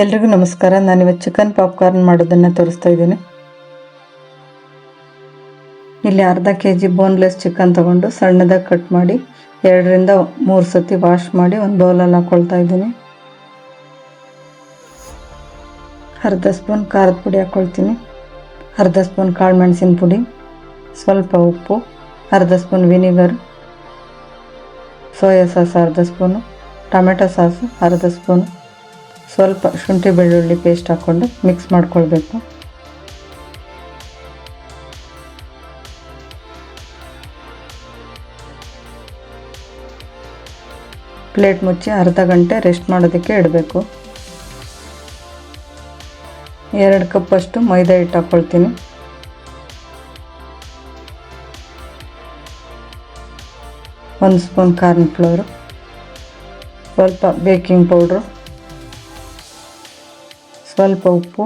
ಎಲ್ರಿಗೂ ನಮಸ್ಕಾರ. ನಾನಿವತ್ತು ಚಿಕನ್ ಪಾಪ್ಕಾರ್ನ್ ಮಾಡೋದನ್ನು ತೋರಿಸ್ತಾ ಇದ್ದೀನಿ. ಇಲ್ಲಿ ಅರ್ಧ kg ಬೋನ್ಲೆಸ್ ಚಿಕನ್ ತಗೊಂಡು ಸಣ್ಣದಾಗಿ ಕಟ್ ಮಾಡಿ 2 ರಿಂದ 3 ಸತಿ ವಾಶ್ ಮಾಡಿ ಒಂದು ಬೌಲಲ್ಲಿ ಹಾಕೊಳ್ತಾ ಇದ್ದೀನಿ. ಅರ್ಧ ಸ್ಪೂನ್ ಖಾರದ ಪುಡಿ ಹಾಕ್ಕೊಳ್ತೀನಿ, ಅರ್ಧ ಸ್ಪೂನ್ ಕಾಳು ಮೆಣಸಿನ ಪುಡಿ, ಸ್ವಲ್ಪ ಉಪ್ಪು, ಅರ್ಧ ಸ್ಪೂನ್ ವಿನಿಗರ್, ಸೋಯಾ ಸಾಸ್ ಅರ್ಧ ಸ್ಪೂನು, ಟೊಮೆಟೊ ಸಾಸು ಅರ್ಧ ಸ್ಪೂನು, ಸ್ವಲ್ಪ ಶುಂಠಿ ಬೆಳ್ಳುಳ್ಳಿ ಪೇಸ್ಟ್ ಹಾಕ್ಕೊಂಡು ಮಿಕ್ಸ್ ಮಾಡ್ಕೊಳ್ಬೇಕು. ಪ್ಲೇಟ್ ಮುಚ್ಚಿ ಅರ್ಧ ಗಂಟೆ ರೆಸ್ಟ್ ಮಾಡೋದಕ್ಕೆ ಇಡಬೇಕು. 2 ಕಪ್ ಅಷ್ಟು ಮೈದಾ ಹಿಟ್ಟು ಹಾಕ್ಕೊಳ್ತೀನಿ. ಒಂದು ಸ್ಪೂನ್ ಕಾರ್ನ್ ಫ್ಲೋರು, ಸ್ವಲ್ಪ ಬೇಕಿಂಗ್ ಪೌಡ್ರು, ಸ್ವಲ್ಪ ಉಪ್ಪು,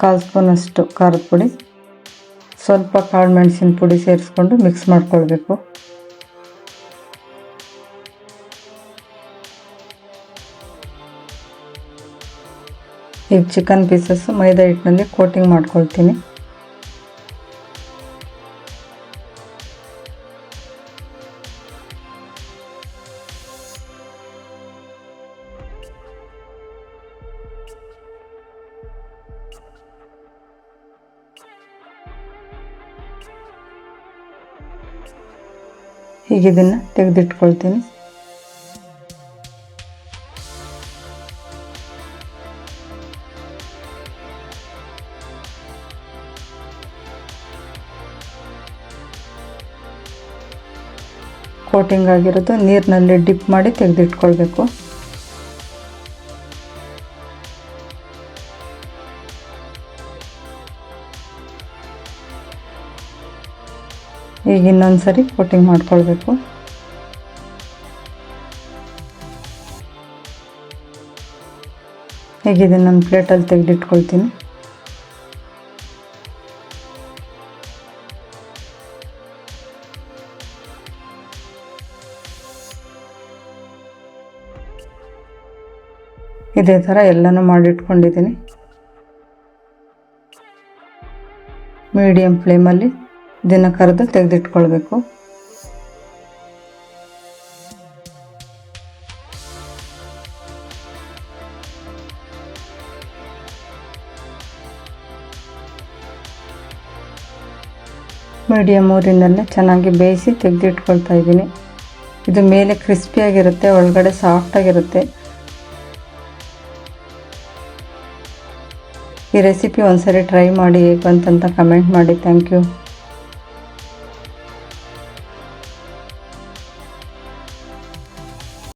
1/4 ಸ್ಪೂನಷ್ಟು ಖಾರದ ಪುಡಿ, ಸ್ವಲ್ಪ ಕಾಳು ಮೆಣಸಿನ ಪುಡಿ ಸೇರಿಸ್ಕೊಂಡು ಮಿಕ್ಸ್ ಮಾಡ್ಕೊಳ್ಬೇಕು. ಈಗ ಚಿಕನ್ ಪೀಸಸ್ ಮೈದಾ ಹಿಟ್ಟಿನಲ್ಲಿ ಕೋಟಿಂಗ್ ಮಾಡ್ಕೊಳ್ತೀನಿ. ಈಗ ಇದನ್ನು ತೆಗೆದಿಟ್ಕೊಳ್ತೀನಿ. ಕೋಟಿಂಗ್ ಆಗಿರೋದು ನೀರಿನಲ್ಲಿ ಡಿಪ್ ಮಾಡಿ ತೆಗೆದಿಟ್ಕೊಳ್ಬೇಕು. ಈಗ ಇನ್ನೊಂದು ಸರಿ ಕೋಟಿಂಗ್ ಮಾಡ್ಕೊಳ್ಬೇಕು. ಈಗ ಇದನ್ನು ಒಂದು ಪ್ಲೇಟಲ್ಲಿ ತೆಗೆದಿಟ್ಕೊಳ್ತೀನಿ. ಇದೇ ಥರ ಎಲ್ಲನೂ ಮಾಡಿಟ್ಕೊಂಡಿದ್ದೀನಿ. ಮೀಡಿಯಮ್ ಫ್ಲೇಮಲ್ಲಿ ಇದನ್ನು ಕರೆದು ತೆಗೆದಿಟ್ಕೊಳ್ಬೇಕು. ಮೀಡಿಯಮ್ ಊರಿನಲ್ಲೇ ಚೆನ್ನಾಗಿ ಬೇಯಿಸಿ ತೆಗೆದಿಟ್ಕೊಳ್ತಾ ಇದ್ದೀನಿ. ಇದು ಮೇಲೆ ಕ್ರಿಸ್ಪಿಯಾಗಿರುತ್ತೆ, ಒಳಗಡೆ ಸಾಫ್ಟಾಗಿರುತ್ತೆ. ಈ ರೆಸಿಪಿ ಒಂದ್ಸರಿ ಟ್ರೈ ಮಾಡಿ, ಹೇಗೆ ಬಂತಂತ ಕಮೆಂಟ್ ಮಾಡಿ. Thank you.